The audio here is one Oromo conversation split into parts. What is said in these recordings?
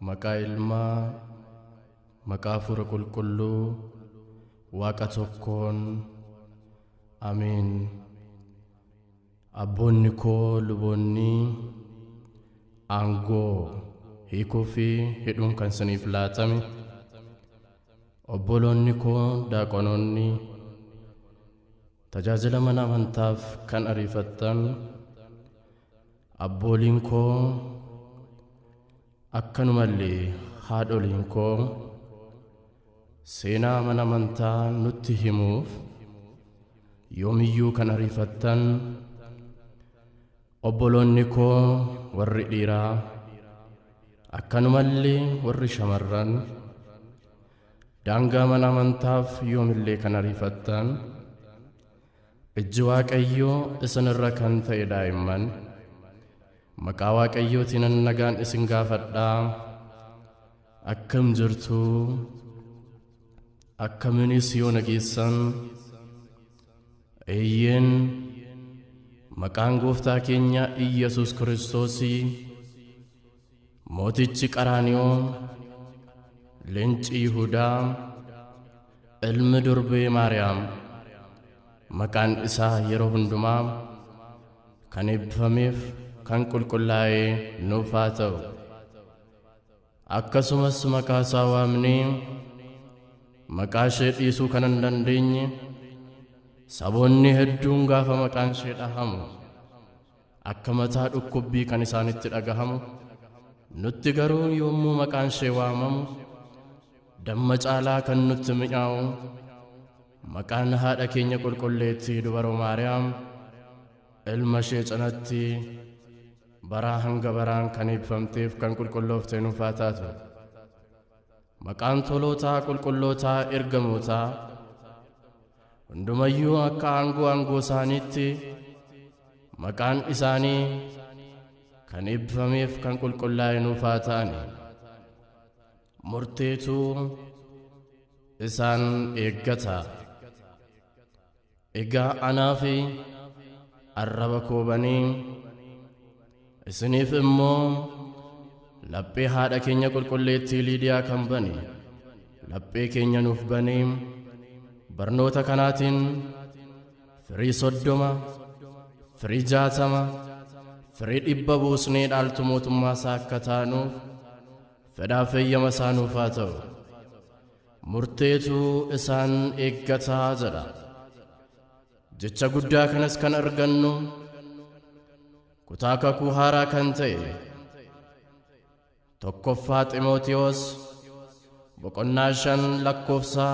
Maqaa Ilmaa, maqaa Hafuura Qulqulluu, Waaqa tokkoon. Amiin. Abboonni koo luboonni aangoo hiikuu fi hidhuun kan isiniif laatame, obboloonni koo daaqonoonni tajaajila mana amantaaf kan ariifattan, abbooliin koo akkanumallee haadholiin koo seenaa mana amantaa nutti himuuf yoomiyyuu kan ariifattan, obboloonni koo warri dhiiraa akkanumallee warri shamarran daangaa mana amantaaf yoomillee kan ariifattan, ijji Waaqayyoo isinirra kan ta'e daa'imman, maqaa Waaqayyootiin nagaan isin gaafadhaa. Akkam jirtu? Akkaminis yoo nageessan? Eeyyeen maqaan Gooftaa keenya Iyyasuus Kiristoos mootichi Qaraaniyoo, leenci Yihuudaa, ilmi durbee Maariyaam, maqaan isaa yeroo hundumaa kan eebbifameef kan qulqullaa'ee nuuf haa ta'u. Akkasumas maqaa isaa waamnee maqaa ishee dhiisuu kan hin dandeenye saboonni hedduun gaafa maqaan ishee dhahamu akka mataa dhukkubbii kan isaanitti dhagahamu, nutti garuu yommuu maqaan ishee waamamu damma caalaa kan nutti mi'aawu maqaan haadha keenya qulqulleettii dubaroo Maariyaam ilma ishee cinatti baraa hanga baraan kan eebbifamteef kan qulqullooftee nuuf haa taatu. Maqaan tolootaa qulqullootaa ergamootaa hundumayyuu akka aangoo isaaniitti maqaan isaanii kan eebbifameef kan qulqullaa'e nuuf haa ta'ani. Murteetu isaan eeggata. Egaa anaa fi arraba koo banii isiniif immoo laphee haadha keenya qulqulleettii Liidiyaa kan bane laphee keenya nuuf banee barnoota kanaatiin firii 30, firii 60, firii 100 buusnee dhaaltu mootummaa isaa akka taanuuf fedhaaf eeyyama isaa nuuf haa ta'u. Murteetu isaan eeggataa jedha. Jecha guddaa kanas kan argannu kutaa kakuu haaraa kan ta'e tokkoffaa Xiimotewos boqonnaa 5 lakkoofsa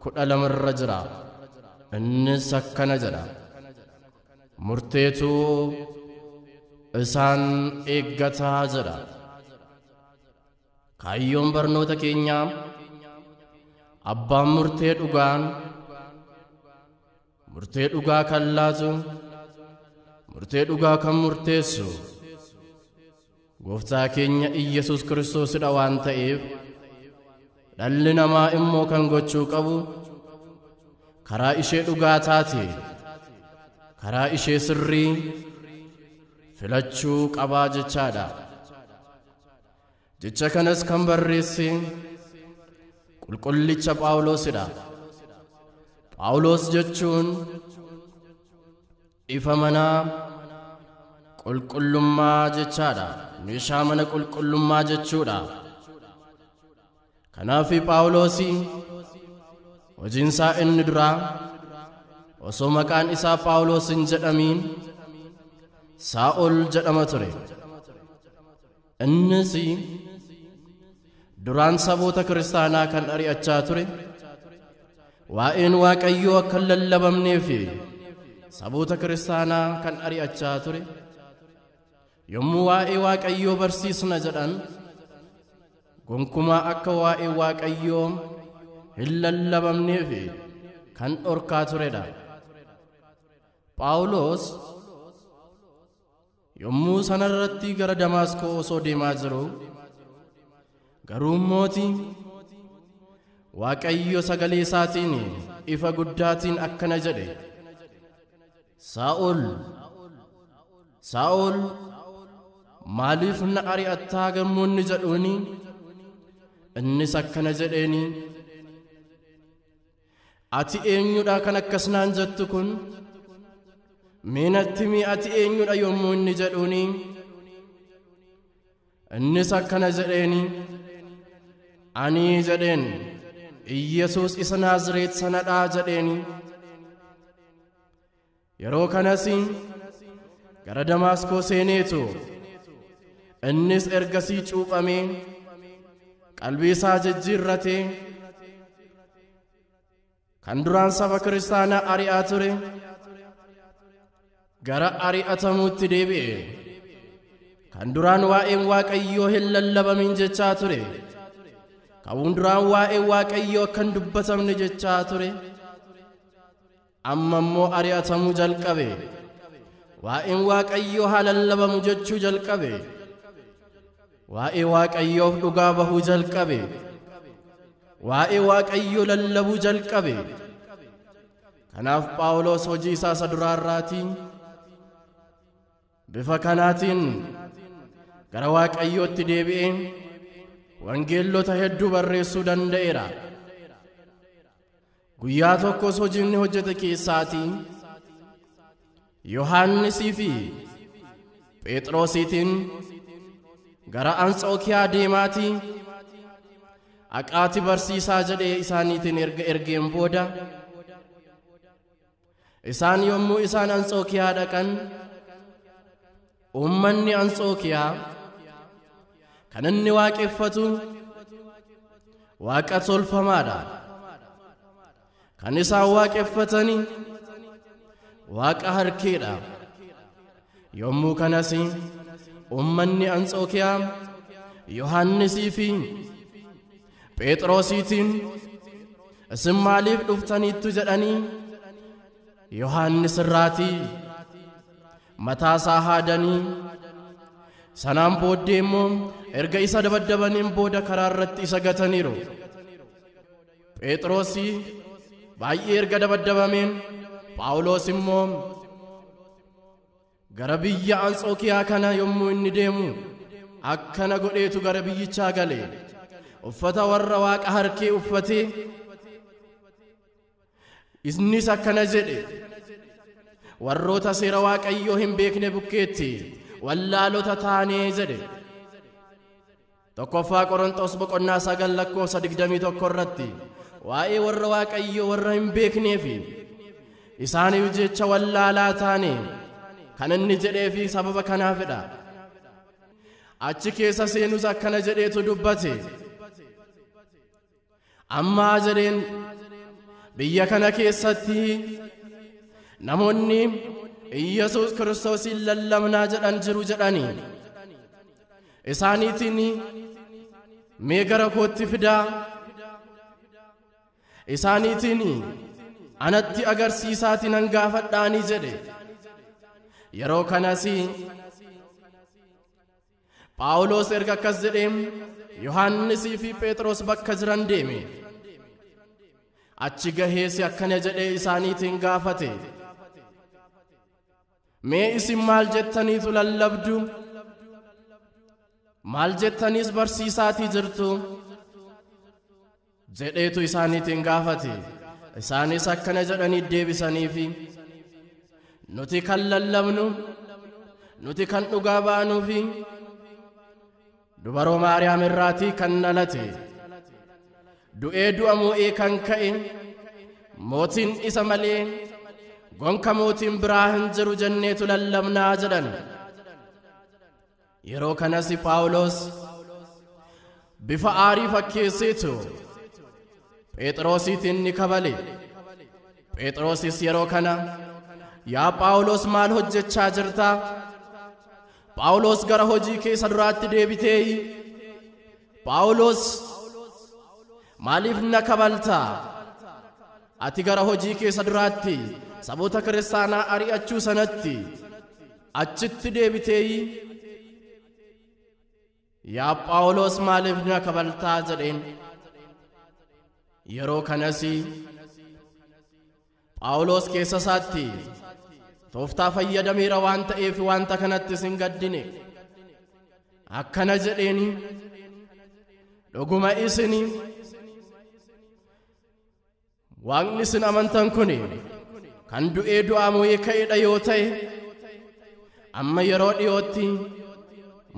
12 irra jira. Innis akkana jedha. Murteetu isaan eeggataa jedha. Kaayyoon barnoota keenyaa abbaan murtee dhugaa kan laatu, murtee dhugaa kan murteessu Gooftaa keenya Iyyasuus Kiristoosidha waan ta'eef, dhalli namaa immoo kan gochuu qabu karaa ishee dhugaa taate, karaa ishee sirrii filachuu qabaa jechaadha. Jecha kanas kan barreesse qulqullicha Phaawulosidha. Phaawulos jechuun ifa manaa qulqullummaa jechaadha. Meeshaa mana qulqullummaa jechuudha. Kanaaf Phaawulos hojiinsaa inni duraa osoo maqaan isaa Phaawulos hin jedhamiin Saa'ol jedhama ture. innis duraan saboota kiristaanaa kan ari'achaa ture waa'een Waaqayyoo akka lallabamneef saboota kiristaanaa kan ari'achaa ture yommuu waa'ee Waaqayyoo barsiisna jedhan gonkumaa akka waa'ee Waaqayyoo hin lallabamneef kan dhorkaa turedha. Phaawulos yommuu sanarratti gara Damaasqoo osoo deemaa jiru garuu mootii Waaqayyo sagalee isaatiin ifa guddaatiin akkana jedhe, Saa'ol, Saa'ol, maaliif na ari'attaa gammoonni jedhuuni? Innis akkana jedheeni, ati eenyudha kan akkas naan jettu kun? Mee natti himi ati eenyudha yommuu inni jedhuuni? Innis akkana jedheeni, ani jedheen Iyesuus isa Naazreet sanadhaa jedheeni. Yeroo kanas gara Damaasqoo seeneetu innis ergasii cuuphamee qalbii isaa jijjiirratee kan duraan saba kiristaanaa ari'aa ture gara ari'atamuutti deebi'e. Kan duraan waa'een Waaqayyoo hin lallabamin jechaa ture kan duraan waa'een Waaqayyoo akkan dubbatamne jechaa ture amma immoo ari'atamuu jalqabe. Waa'een Waaqayyoo haa lallabamu jechuu jalqabe. Waa'ee Waaqayyoof dhugaa bahuu jalqabe. Waa'ee Waaqayyoo lallabuu jalqabe. Kanaaf Phaawulos hojii isaa isa duraarraatiin bifa kanaatiin gara Waaqayyootti deebi'ee wangeelota hedduu barreessuu danda'eera. Guyyaa tokkos hojii inni hojjete keessaatiin Yohaannisii fi Phexrosiitiin gara Anxookiyaa deemaatii aqaati barsiisaa jedhee isaaniitiin ergeen booda isaan yommuu isaan Anxookiyaa dhaqan ummanni Anxookiyaa kan inni waaqeffatu waaqa tolfamaadha. Kan isaan waaqeffatani waaqa harkeedha. Yommuu kanas ummanni Anxookiyaa Yohaannisii fi Phexrosiitiin isin maaliif dhuftaniittu jedhanii Yohaannis irraatii mataa isaa haadanii sanaan booddee immoo erga isa dabaddabaniin booda karaa irratti isa gataniiru. Phexrosii baay'ee erga dabaddabameen Phaawulos immoo gara biyya Anxookiyaa kana yommuu inni deemu akkana godheetu gara biyyichaa gale. Uffata warra waaqa harkee uffatee innis akkana jedhe, warroota seera Waaqayyoo hin beekne bukkeetti wallaalota taanee jedhe. Tokkoffaa Qorontos boqonnaa 9:21 irratti waa'ee warra Waaqayyoo warra hin beekneefi isaaniif jecha wallaalaa taane kan inni jedheefi sababa kanaafidha. Achi keessa seenus akkana jedheetu dubbate, ammaa jedheen biyya kana keessatti namoonni Iyesuus Kiristoosin lallabnaa jedhan jiru jedhanii isaaniitiin mee gara kootti fidaa, isaaniitiin anatti agarsiisaatiin hangaafadhaanii jedhe. Yeroo kanas Phaawulos erga akkas jedhee Yohaannisii fi Phexros bakka jiran deeme. Achi gaheesi akkana jedhee isaaniitiin gaafate, mee isin maal jettaniitu lallabdu? Maal jettaniis barsiisaatii jirtu? jedheetu isaaniitiin gaafate. Isaanis akkana jedhanii deebisaniifi, nuti kan lallabnu, nuti kan dhugaa baanuufi dubaroo Maariyaam irraatii kan dhalate, du'ee du'a moo'ee kan ka'e, mootiin isa malee gonka mootiin biraa hin jiru jenneetu lallabnaa jedhan. yeroo kanas Phaawulos bifa aarii fakkeesseetu Phexrosiitiin ni kabale. Phexrosis yeroo kana yaa Phaawulos maal hojjechaa jirta? Phaawulos gara hojii keessa duraatti deebitee Phaawulos maaliif na kabalta? Ati gara hojii keessa duraatti saboota kiristaanaa ari'achuu sanatti achitti deebitee yaa Phaawulos maaliif na kabaltaa jedheen. Yeroo kanas Phaawulos keessa isaatti tooftaa fayyadameera waan ta'eef wanta kanatti sin gaddine. Akkana jedheeni dhuguma isini waaqni isin amantan kuni kan du'ee du'aa moo'ee ka'eedha yoo ta'e amma yeroo dhiyootti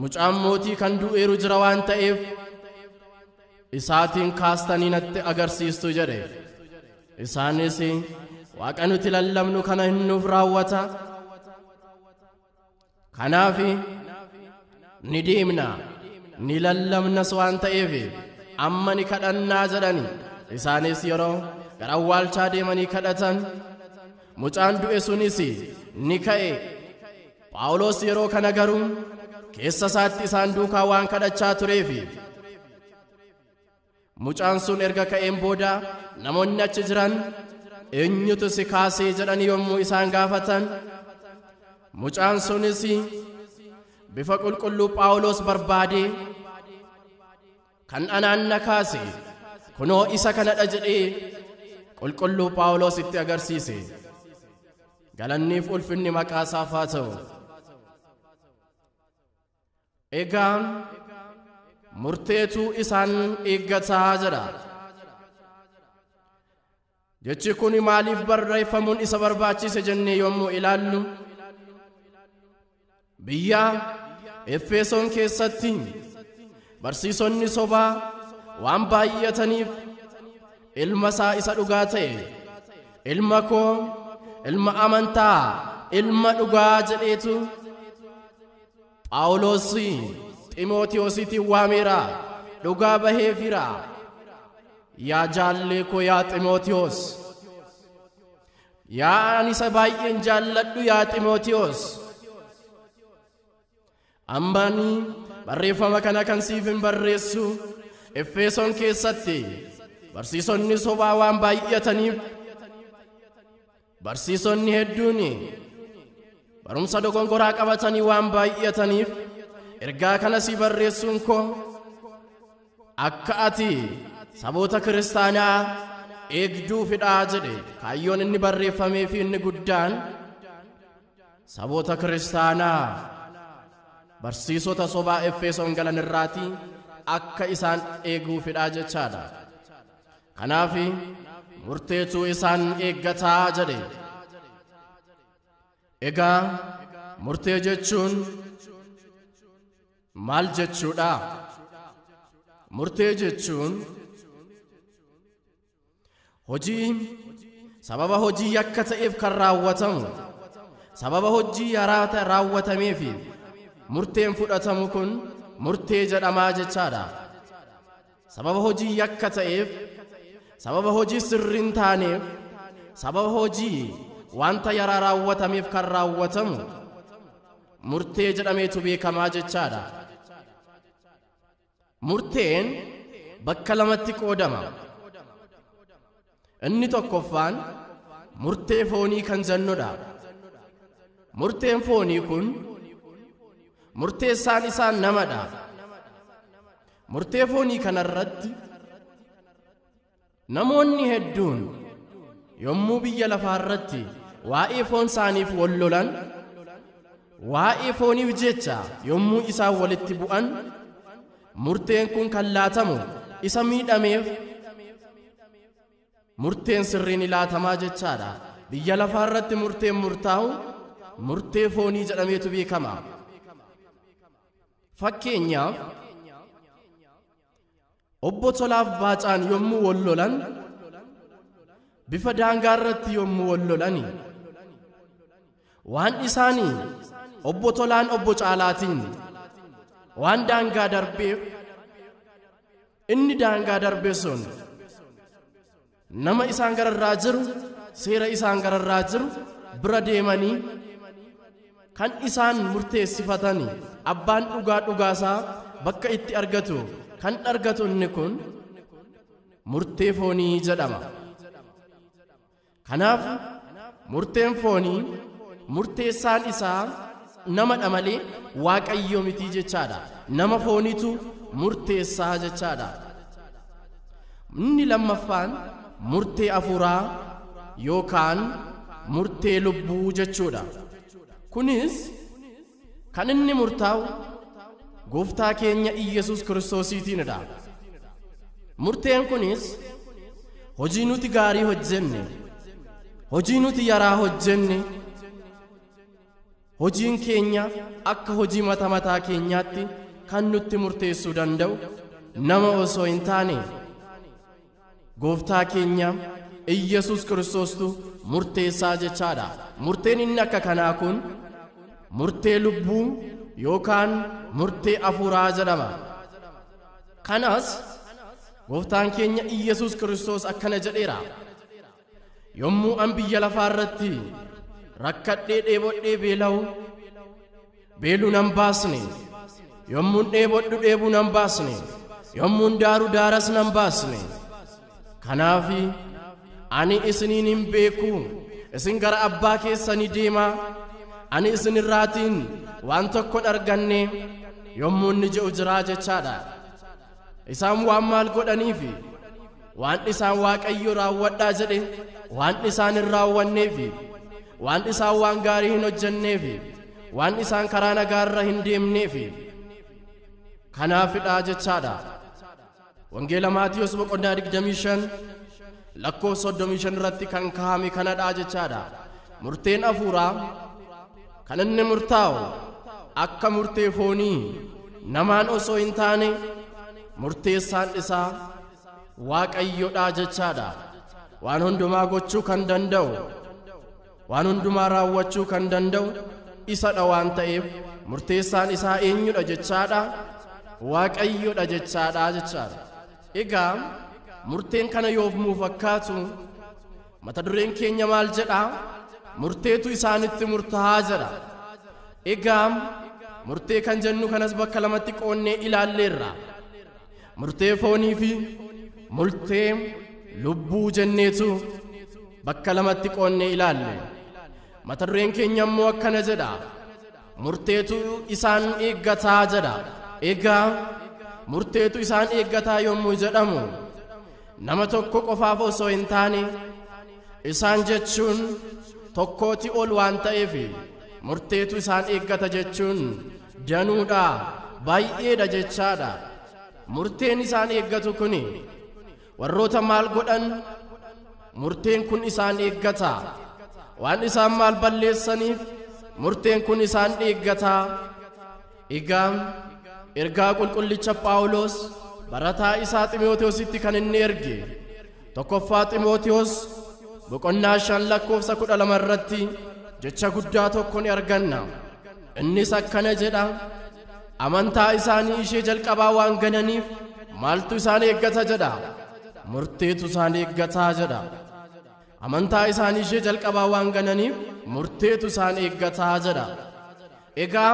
mucaan mootii kan du'eeru jira waan ta'eef isaatiin kaastanii natti agarsiistu jedhe. Isaanis waaqa nuti lallabnu kana hin nuuf raawwata, kanaaf ni deemna ni lallabnas waan ta'eef amma ni kadhannaa jedhani. Isaanis yeroo gara awwaalchaa deemanii kadhatan mucaan du'e sunis ni ka'e. Phaawulos yeroo kana garuu keessa isaatti isaan duukaa waan kadhachaa tureef mucaan sun erga ka'een booda namoonni achi jiran eenyutu si kaasee jedhanii yommuu isaan gaafatan mucaan sunis bifa qulqulluu Phaawulos barbaade kan anaan na kaase kunoo isa kanadha jedhee qulqulluu Phaawulos itti agarsiise. Galanniif ulfinni maqaa isaaf haa ta'u. Egaa murteetu isaan eeggataa jedha. Jechi kun maaliif barreeffamuun isa barbaachise jennee yommuu ilaallu biyya Efesoon keessatti barsiisonni sobaa waan baay'ataniif ilma isaa isa dhugaa ta'e ilma koo ilma amantaa ilma dhugaa jedheetu Phaawulos Ximootiyoosiitiin waameera dhugaa baheefira. Yaa jaallee koo yaa Ximootiyoos, yaa ani isa baay'een jaalladhu yaa Ximootiyoos, ammani barreeffama kana kan siif hin barreessu Efesoon keessatti barsiisonni sobaa waan baay'ataniif barsiisonni hedduun barumsa dogongoraa qabatanii waan baay'ataniif ergaa kana si barreessuun koo akka ati saboota kiristaanaa eegduufidhaa jedhe. Kaayyoon inni barreeffamee fi inni guddaan saboota kiristaanaa barsiisota sobaa Efesoon galan irraati akka isaan eeguufidhaa jechaadha. Kanaaf murteetu isaan eeggataa jedhe. Egaa murtee jechuun maal jechuudha? Murtee jechuun hojii sababa hojii yakka ta'eef kan raawwatamu, sababa hojii yaraa raawwatameef murteen fudhatamu kun murtee jedhamaa jechaadha. Sababa hojii yakka ta'eef, sababa hojii sirriin taaneef, sababa hojii wanta yaraa raawwatameef kan raawwatamu murtee jedhameetu beekamaa jechaadha. Murteen bakka lamatti qoodama. Inni tokkoffaan murtee foonii kan jennudha. Murteen foonii kun murteessaan isaa namadha. Murtee foonii kanarratti namoonni hedduun yommuu biyya lafaarratti waa'ee foon isaaniif wal lolan, waa'ee fooniif jecha yommuu isaan walitti bu'an murteen kun kan laatamu isa miidhameef murteen sirriin ilaatamaa jechaadha. Biyya lafaarratti murteen murtaa'u murtee foonii jedhameetu beekama. Fakkeenyaaf obbo Tolaaf Baacaan yommuu wal lolan bifa daangaarratti yommuu wal lolani waan isaanii obbo Tolaan obbo Caalaatiin waan daangaa darbeef inni daangaa darbe sun nama isaan gararraa jiru seera isaan gararraa jiru bira deemanii kan isaan murteessifatanii abbaan dhugaasaa bakka itti argatu kan argatu inni kun murtee foonii jedhama. Kanaaf murteen foonii murteessaan isaa namadha malee Waaqayyo miti jechaadha. Nama fooniitu murteessaa jechaadha. Inni lammaffaan murtee afuuraa yookaan murtee lubbuu jechuudha. Kunis kan inni murtaa'u Gooftaa keenya Iyesuus Kiristoosiitiinidha. Murteen kunis hojii nuti gaarii hojjenne, hojii nuti yaraa hojjenne, hojiin keenya akka hojii mataa keenyaatti kan nutti murteessuu danda'u nama osoo hin taane Gooftaa keenya Iyesuus Kiristoostu murteessaa jechaadha. Murteen inni akka kanaa kun murtee lubbuu yookaan murtee afuuraa jedhama. Kanas Gooftaan keenya Iyesuus Kiristoos akkana jedheera. Yommuu an biyya lafaa irratti rakkadhee dheebodhee beeluu nan baasne, yommuun dheebodhu dheebuu nan baasne, yommuun daaru daaras nan baasne. Kanaafi ani isiniin hin beeku, isin gara abbaa keessanii deemaa, ani isin irraatiin waan tokko arganne yommuu inni jedhu jiraa jechaadha. Isaan waan maal godhaniifi waan isaan Waaqayyo raawwadhaa jedhe waan isaan hin raawwanneefi waan isaan waan gaarii hin hojjenneefi waan isaan karaa nagaarra hin deemneefi kanaafidha jechaadha. Wangeela Maatiyos boqonnaa 25 lakkoofsa 35 irratti kan kaa'ame kanadha jechaadha. Murteen afuuraa kan inni murtaa'u akka murtee foonii namaan osoo hin taane murteessaan isaa Waaqayyodha jechaadha. Waan hundumaa gochuu kan danda'u, waan hundumaa raawwachuu kan danda'u isadha waan ta'eef murteessaan isaa eenyudha jechaadha? Waaqayyodha jechaadha. Egaa murteen kana yoofmuu fakkaatu mata dureen keenya maal jedha? Murteetu isaanitti murtaa'aa jedha. Egaa murtee kan jennu kanas bakka lamatti qoonnee ilaalleerra. Murtee foonii fi murtee lubbuu jenneetu bakka lamatti qoonnee ilaalle. Mata dureen keenya immoo akkana jedha. Murteetu isaan eeggataa jedha. Egaa murteetu isaan eeggataa yommuu jedhamu nama tokko qofaaf osoo hin taane isaan jechuun tokkooti ol waan ta'eef murteetu isaan eeggata jechuun danuudha, baay'eedha jechaadha. Murteen isaan eeggatu kuni warroota maal godhan? Murteen kun isaan eeggata. Waan isaan maal balleessaniif murteen kun isaan eeggata. Egaa ergaa qulqullicha Phaawulos barataa isaa Xiimotewositti kan inni erge tokkoffaa Xiimotewos boqonnaa 5 lakkoofsa 12 irratti jecha guddaa tokko ni arganna. Innis akkana jedha. Amantaa isaanii ishee jalqabaa waan gananiif maaltu isaan eeggata jedha? Murteetu isaan eeggataa jedha. Amantaa isaanii ishee jalqabaa waan gananiif murteetu isaan eeggataa jedha. Egaa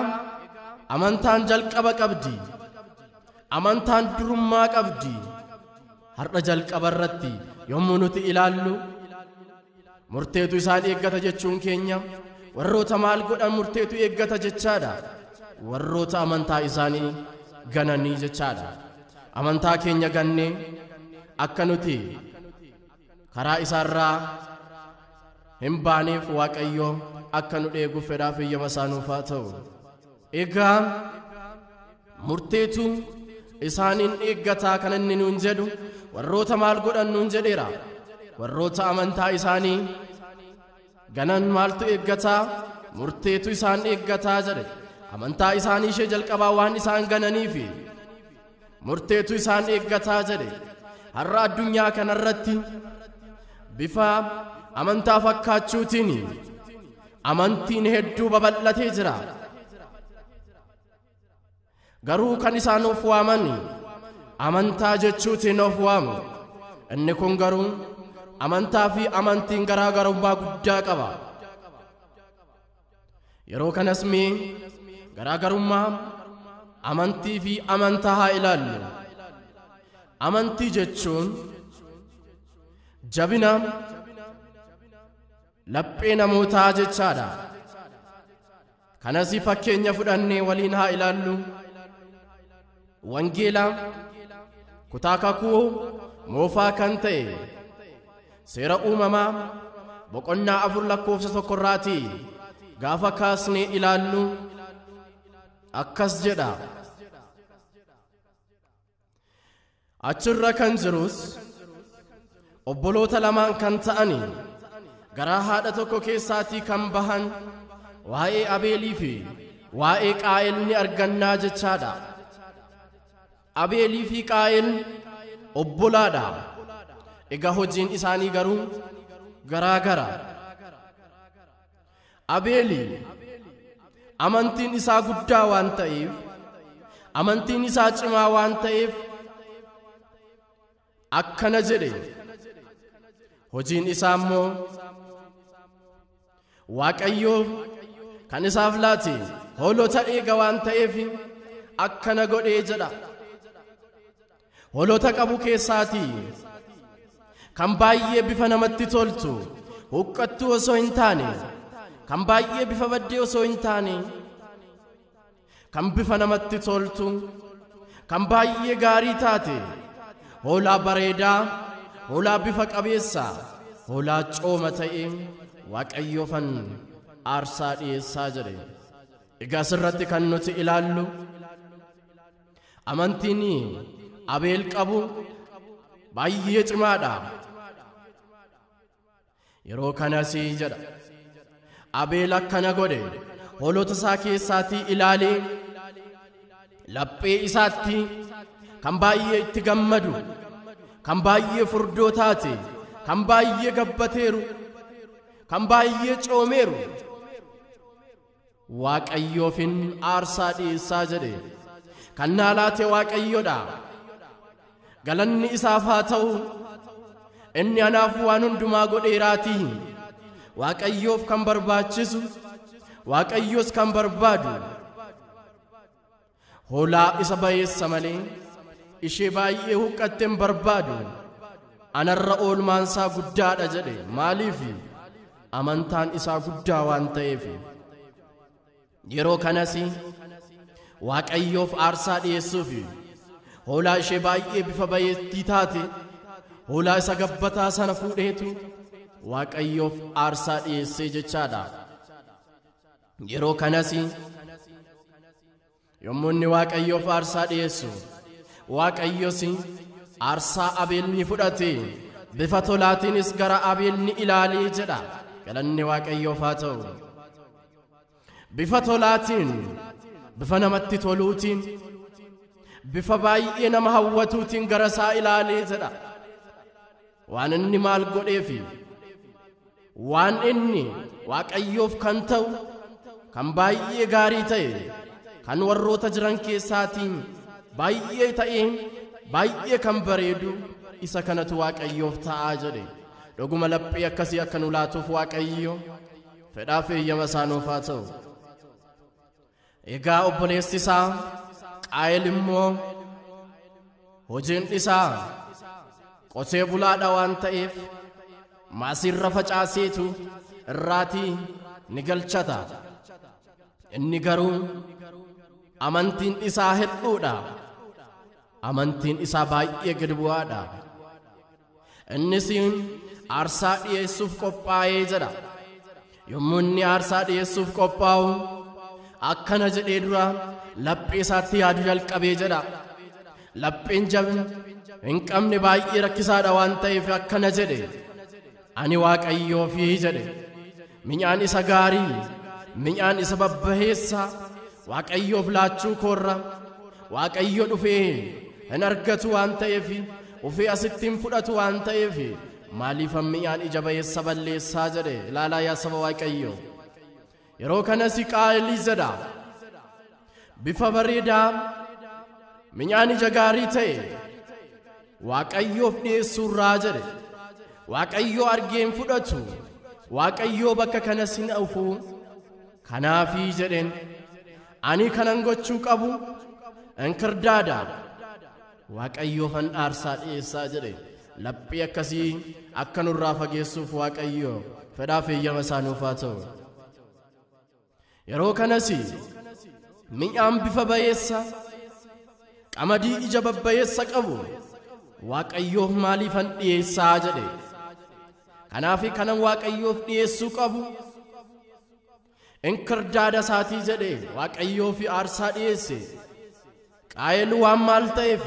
amantaan jalqaba qabdi. Amantaan durummaa qabdi. Har'a jalqaba irratti yommuu nuti ilaallu murteetu isaan eeggata jechuun keenya warroota maal godhan murteetu eeggata jechaadha. Warroota amantaa isaanii gananii jechaadha. Amantaa keenya gannee akka nuti karaa isaarraa hin baaneef Waaqayyo akka nu eeguuf fedhaaf eeyyama isaa nuuf haa ta'u. Egaa murteetu isaaniin eeggataa kan inni nuun jedhu warroota maal godhan nuun jedheera. Warroota amantaa isaanii ganan maaltu eeggataa? Murteetu isaan eeggataa jedhe. Amantaa isaanii ishee jalqabaa waan isaan gananiifi murteetu isaan eeggataa jedhe. Har'a addunyaa kanarratti bifa amantaa fakkaachuutiin amantiin hedduu babal'atee jira. garuu kan isaan of waaman amantaa jechuutiin of waamu. Inni kun garuu amantaa fi amantiin garaagarummaa guddaa qaba. Yeroo kanas mee garaagarummaa amantii fi amantaa haa ilaallu. Amantii jechuun jabina laphee namootaa jechaadha. Kanas fakkeenya fudhannee waliin haa ilaallu. Wangeela kutaa kakuu moofaa kan ta'e seera uumamaa boqonnaa 4 lakkoofsa 1 irraatii gaafa kaasnee ilaallu akkas jedha. Achirra kan jirus obboloota lamaan kan ta'ani garaa haadha tokko keessaatii kan bahan waa'ee Abeelii fi waa'ee Qaayel ni argannaa jechaadha. Abeelii fi Qaayel obbolaadha. Egaa hojiin isaanii garuu garaagara. Abeelii amantiin isaa guddaa waan ta'eef, amantiin isaa cimaa waan ta'eef akkana jedhe. Hojiin isaa immoo Waaqayyoof kan isaaf laate hoolota eega waan ta'eef akkana godhee jedha. Hoolota qabu keessaatii kan baay'ee bifa namatti toltu, huqqattuu osoo hin taane, kan baay'ee bifa baddee osoo hin taane, kan bifa namatti toltu, kan baay'ee gaarii taate, hoolaa bareedaa, hoolaa bifa qabeessa, hoolaa cooma ta'e Waaqayyoofan aarsaa dhiyeessaa jedhe. Egaa asirratti kan nuti ilaallu amantiin Abeel qabu baay'ee cimaadha. Yeroo kanas jedha Abeel akkana godhe. Hoolota isaa keessaatii ilaalee laphee isaatti kan baay'ee itti gammadu, kan baay'ee furdoo taate, kan baay'ee gabbateeru, kan baay'ee coomeeru Waaqayyoofin aarsaa dhiyeessaa jedhe. Kan naa laate Waaqayyoodha. Galanni isaaf haa ta'u. Inni anaaf waan hundumaa godheeraatii. Waaqayyoof kan barbaachisu, Waaqayyoos kan barbaadu hoolaa isa bayeessa malee ishee baay'ee huqqatte hin barbaadu. Anarra oolmaansaa guddaadha jedhe. Maaliif? Amantaan isaa guddaa waan ta'eef. Yeroo kanas Waaqayyoof aarsaa dhiyeessuuf hoolaa ishee baay'ee bifa bayeettii taate, hoolaa isa gabbataa sana fuudheetu Waaqayyoof aarsaa dhiyeessee jechaadha. Yeroo kanas yommuu inni Waaqayyoof aarsaa dhiyeessu, Waaqayyos aarsaa Abeel ni fudhate, bifa tolaatiinis gara Abeel ni ilaalee jedha. Galanni Waaqayyoof haa ta'u. Bifa tolaatiin, bifa namatti toluutiin, bifa baay'ee nama hawwatuutiin gara isaa ilaalee jedha. Waan inni maal godheefi, waan inni Waaqayyoof kan ta'u, kan baay'ee gaarii ta'e, kan warroota jiran keessaatiin baay'ee ta'e, baay'ee kan bareedu isa kanatu Waaqayyoof ta'aa jedhe. Dhuguma laphee akkasii akka nu laatuuf Waaqayyo fedhaaf eeyyama isaa nuuf haa ta'u. Egaa obboleessi isaa Qaayel immoo hojiin isaa qotee bulaadha waan ta'eef maasiirra facaaseetu irraatii ni galchata. Inni garuu amantiin isaa hedduudha. Amantiin isaa baay'ee gad bu'aadha. Innis aarsaa dhiyeessuuf qophaa'ee jedha. Yommuu inni aarsaa dhiyeessuuf qophaa'u akkana jedhee dura laphee isaatti yaadu jalqabee jedha. Lapheen jabina hin qabne baay'ee rakkisaadha waan ta'eef akkana jedhe. Ani Waaqayyoofi jedhe. Minyaan isa gaarii, minyaan isa babbaheessa Waaqayyoof laachuu koorra. Waaqayyo dhufee hin argatu waan ta'eef, ufee asitti hin fudhatu waan ta'eef maaliif minyaan ija bayeessa balleessaa jedhe. Ilaalaa yaa saba Waaqayyo. Yeroo kanas Qaayel jedha. Bifa bareedaa, minyaan ija gaarii ta'e Waaqayyoof dhiyeessuu irraa jedhe Waaqayyoo argeen fudhatu Waaqayyoo bakka kana sin dhufu kanaafii jedhen ani kanan gochuu qabu inkirdaada Waaqayyoofan aarsaa dhiyeessaa jedhe laphii akkasii akka nurraa fageessuuf Waaqayyoo fedhaaf eeyyama isaa nuuf haa ta'u. Yeroo kanas minyaan bifa bayeessa qamadii ija babbayeessa qabu Waaqayyoof maaliifan dhiyeessaa jedhe kanaafi kanan Waaqayyoof dhiyeessuu qabu inkirdaada isaatii jedhe Waaqayyoof aarsaa dhiyeesse Qaayel waan maal ta'eef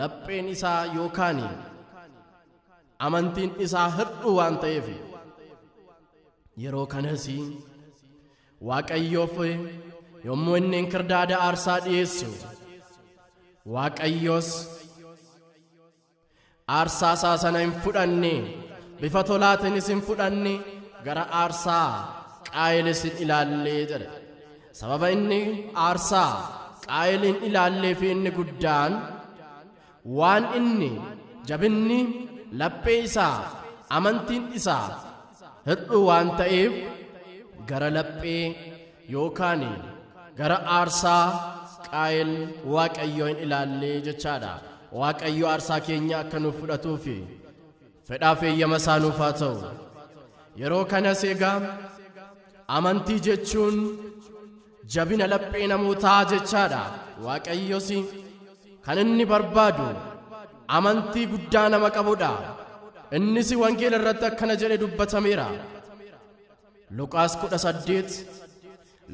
lapheen isaa yookaan amantiin isaa hir'uu waan ta'eef yeroo kanas Waaqayyoof yommuu inni inkirdaada aarsaa dhiyeessu Waaqayyoos aarsaa isaa sana hin fudhanne bifa tolaatiinis hin fudhanne gara aarsaa Qaayelis hin ilaallee jedhe sababa inni aarsaa Qaayelin ilaallee fi inni guddaan waan inni jabinni laphee isaa amantiin isaa hir'uu waan ta'eef gara laphee yookaan gara aarsaa Qaayel Waaqayyoo hin ilaallee jechaadha. Waaqayyo aarsaa keenya akka nuuf fudhatuuf fedhaaf eeyyama isaa nuuf haa ta'u. Yeroo kanas egaa amantii jechuun jabina laphee namootaa jechaadha. Waaqayyos kan inni barbaadu amantii guddaa nama qabudha. Innis wangeela irratti akkana jedhe dubbatameera. Luqaas 18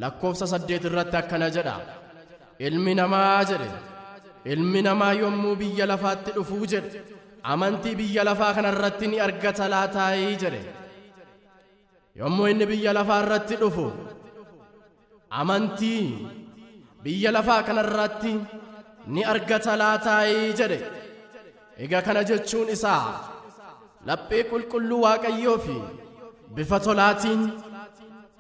lakkoofsa 8 irratti akkana jedha. Ilmi namaa jedhe ilmi namaa yommuu biyya lafaatti dhufuu jedhe amantii biyya lafaa kana irratti ni argata laataayii jedhe. Yommuu inni biyya lafaa irratti dhufu amantii biyya lafaa kana irratti ni argata laataayii jedhe. Egaa kana jechuun isaa laphee qulqulluu Waaqayyoo fi bifa tolaatiin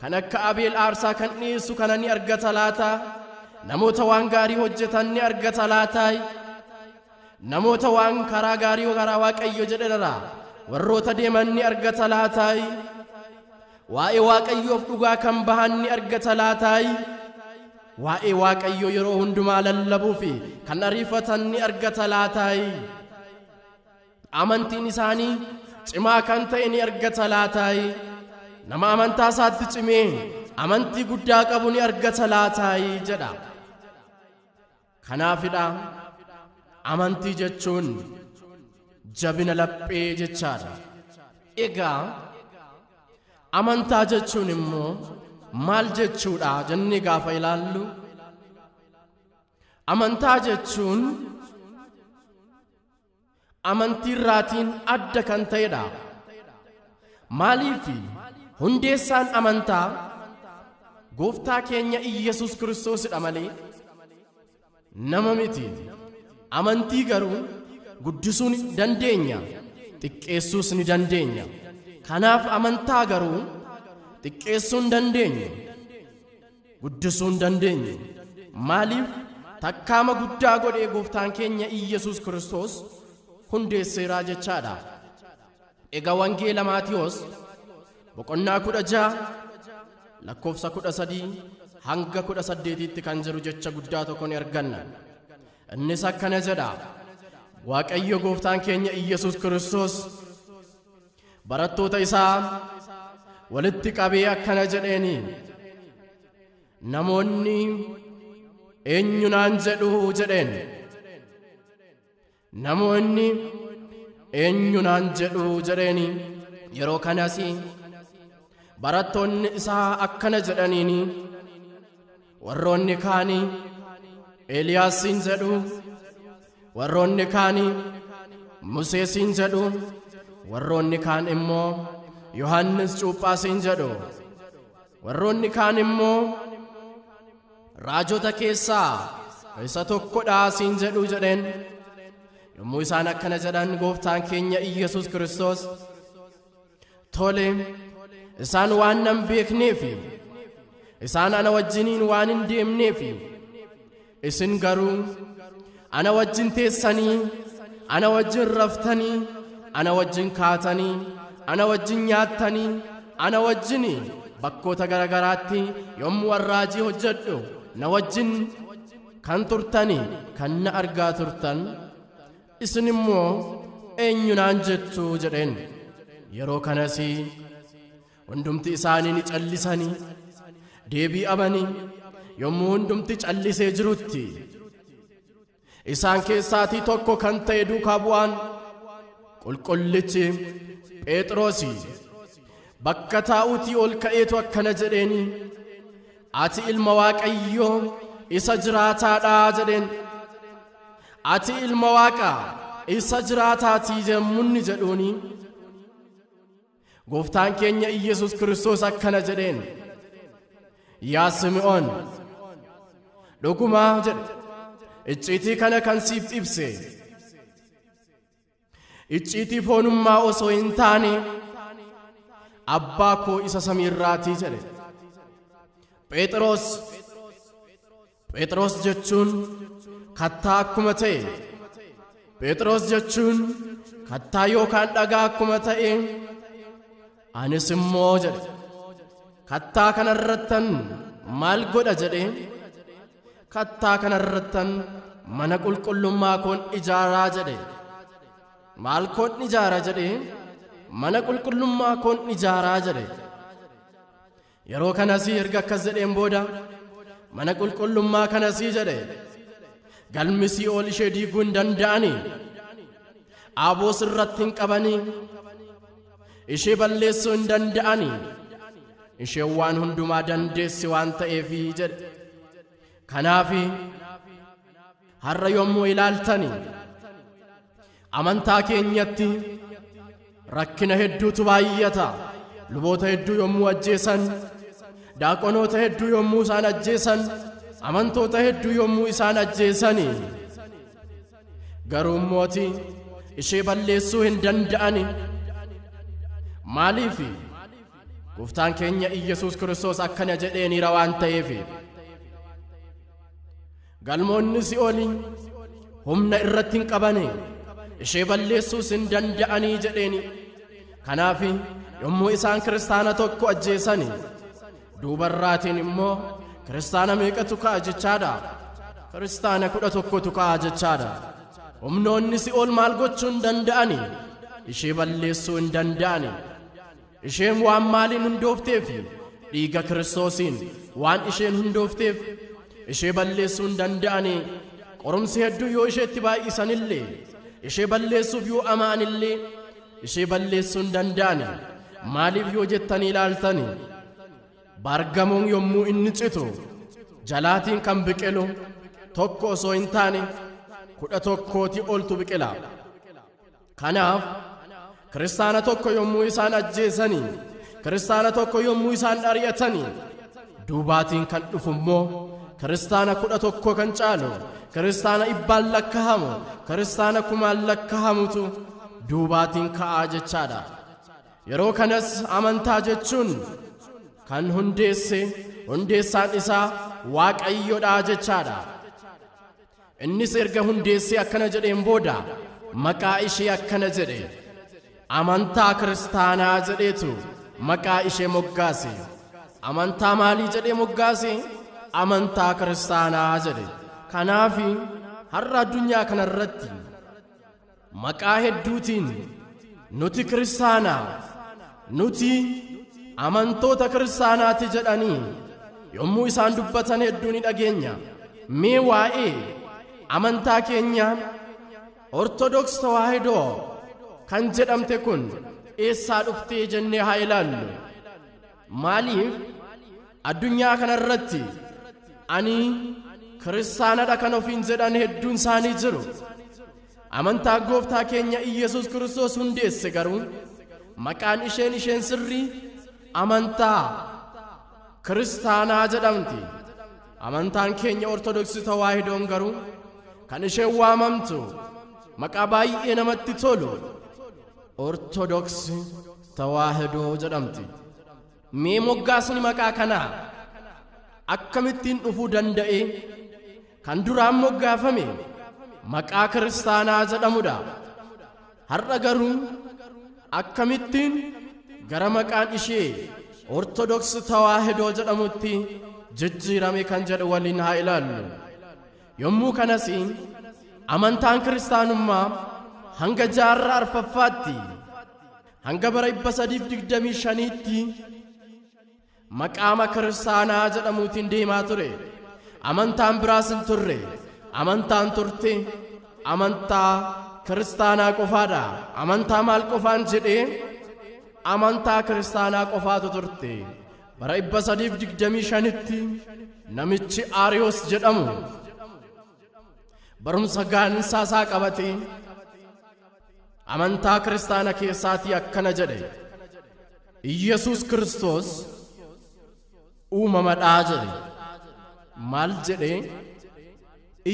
kan akka Abeel aarsaa kan dhiyeessu kana ni argata laataa. Namoota waan gaarii hojjetan ni argata laataa. Namoota waan karaa gaarii karaa Waaqayyo jedhedha warroota deeman ni argata laataa. Waa'ee Waaqayyoof dhugaa kan bahan ni argata laataa. Waa'ee Waaqayyo yeroo hundumaa lallabuu fi kan ariifatan ni argata laataa. Amantiin isaanii cimaa kan ta'e ni argata laataa. Nama amantaa isaatti cimee amantii guddaa qabu ni argata laataa jedha. Kanaafidha amantii jechuun jabina laphee jechaadha. Egaa amantaa jechuun immoo maal jechuudha jennee gaafa ilaallu amantaa jechuun amantii irraatiin adda kan ta'edha. Maaliif hundeessaan amantaa Gooftaa keenya Iyyasuus Kiristoosidha malee nama miti. Amantii garuu guddisuu ni dandeenya, xiqqeessuus ni dandeenya. Kanaaf amantaa garuu xiqqeessuu hin dandeenye, guddisuu hin dandeenye. Maaliif takkaama guddaa godhee Gooftaan keenya Iyyasuus Kiristoos hundeesseeraa jechaadha. Egaa wangeela Maatiyos boqonnaa 16 lakkoofsa 13 hanga 18tti kan jiru jecha guddaa tokko ni arganna. Innis akkana jedha. Waaqayyo Gooftaan keenya Iyyasuus Kiristoos barattoota isaa walitti qabee akkana jedheeni namoonni eenyu naan jedhu jedheen. Namoonni eenyu naan jedhu jedheeni. Yeroo kanas barattoonni isaa akkana jedhaniini warroonni kaanii Eeliyaasiin jedhu, warroonni kaanii Museesiin jedhu, warroonni kaan immoo Yohannis Cuuphaasiin jedhu, warroonni kaan immoo raajota keessaa isa tokkodhaasiin jedhu jedheen. Yommuu isaan akkana jedhan Gooftaan keenya Iyyasuus Kiristoos tole isaan waan nan beekneef isaan ana wajjiniin waan hin deemneef isin garuu ana wajjin teessanii, ana wajjin raftanii, ana wajjin kaatanii, ana wajjin nyaattanii, ana wajjin bakkoota garagaraatti yommuu warraajii hojjedhu na wajjin kan turtanii, kan na argaa turtan, isin immoo eenyu naan jettu jedheen. Yeroo kanas hundumti isaanii ni callisanii deebii abanii. Yommuu hundumti callisee jirutti isaan keessaatii tokko kan ta'e duukaa bu'aan qulqullichi Phexrosi bakka taa'uutii ol ka'eetu akkana jedheeni, ati ilma Waaqayyoo isa jiraataadhaa jedheen. Ati ilma Waaqaa isa jiraataatii jemmunni jedhuuni Gooftaan keenya Iyesuus Kiristoos akkana jedheen, yaa Simi'oon, dhugumaa jedhe icciitii kana kan siif ibse icciitii foonummaa osoo hin taane abbaa koo isa samiirraatii jedhe. Phexros jechuun kattaa akkuma ta'e, Phexros jechuun kattaa yookaan dhagaa akkuma ta'e, anis immoo jedhe kattaa kanarrattan maal godha jedhe, kattaa kanarrattan mana qulqullummaa koon ijaaraa jedhe. Maal koon ijaara jedhe? Mana qulqullummaa koon ijaaraa jedhe. Yeroo kanas erga akkas jedheen booda mana qulqullummaa kanas jedhe galmisii ol ishee diiguu hin danda'anii, aaboos irratti hin qabanii, ishee balleessuu hin danda'anii, ishee waan hundumaa dandeessi waan ta'eefi jedhe. Kanaaf har'a yommuu ilaaltanii amantaa keenyatti rakkina hedduutu baay'ata. Luboota hedduu yommuu ajjeesan, daaqonoota hedduu yommuu isaan ajjeesan, amantoota hedduu yommuu isaan ajjeesani, garuu mooti ishee balleessuu hin danda'ani. Maaliif? Gooftaan keenya Iyesuus Kiristoos akkana jedheeniira waan ta'eef. Galmoonni Si'oolii humna irratti hin qabane, ishee balleessuus hin danda'anii jedheeni. Kanaaf yommuu isaan kiristaana tokko ajjeesani, duubarraatiin immoo kiristaana meeqatu ka'a jechaadha? Kiristaana 11tu ka'a jechaadha. Humnoonni Si'ool maal gochuu hin danda'ani? Ishee balleessuu hin danda'ani. Isheen waan maaliin hundoofteef? Dhiiga Kiristoosiin waan isheen hundoofteef ishee balleessuu hin danda'ani. Qorumsi hedduu yoo isheetti baay'isanillee, ishee balleessuuf yoo amaanillee ishee balleessuu hin danda'ani. Maaliif yoo jettanii ilaaltani, baargamoon yommuu inni citu jalaatiin kan biqilu tokko osoo hin taane 11 oltu biqila. Kanaaf kiristaana tokko yommuu isaan ajjeesanii, kiristaana tokko yommuu isaan ari'atanii, duubaatiin kan dhufu immoo kiristaana 11 kan caalu, kiristaana 100 lakkaa'amu, kiristaana 1000 lakkaa'amutu duubaatiin ka'aa jechaadha. Yeroo kanas amantaa jechuun kan hundeessaan isaa Waaqayyoodha jechaadha. Innis erga hundeessee akkana jedheen booda maqaa ishee akkana jedhe, amantaa kiristaanaa jedheetu maqaa ishee moggaase. Amantaa maalii jedhee moggaase? Amantaa kiristaanaa jedhe. Kanaaf har'a addunyaa kanarratti maqaa hedduutiin nuti kiristaana, nuti amantoota kiristaanaati jedhanii yommuu isaan dubbatan hedduu ni dhageenya. Mee waa'ee amantaa keenya Ortodoks Tawaahidoo kan jedhamte kun eessaa dhuftee jennee haa ilaallu. Maaliif addunyaa kanarratti ani kiristaanadha kan ofiin jedhan hedduun isaanii jiru. Amantaa Gooftaa keenya Iyesuus Kiristoos hundeesse garuu maqaan isheen sirrii amantaa kiristaanaa jedhamti. Amantaan keenya Ortodoksii Tawaahidoon garuu kan isheen waamamtu maqaa baay'ee namatti tolu Ortodoksii Tawaahidoo jedhamti. Mee moggaasni maqaa kanaa akkamittiin dhufuu danda'e? Kan duraan moggaafame maqaa kiristaanaa jedhamudha. Har'a garuu akkamittiin gara maqaan ishee Ortodoksii Tawaahidoo jedhamutti jijjiirame kan jedhu waliin haa ilaallu. Yommuu kanas amantaan kiristaanummaa hanga jaarraa arfaffaatti hanga bara 325tti maqaama kiristaanaa jedhamuutiin deemaa ture. Amantaan biraas hin turre. Amantaan turte amantaa kiristaanaa qofaadha. Amantaa maal qofaan jedhee amantaa kiristaanaa qofaatu turte. Bara 325tti namichi Aariyoos jedhamu barumsa gaansaa isaa qabate amantaa kiristaana keessaatii akkana jedhe: Iyesuus Kiristoos uumamadhaa jedhe. Maal jedhe?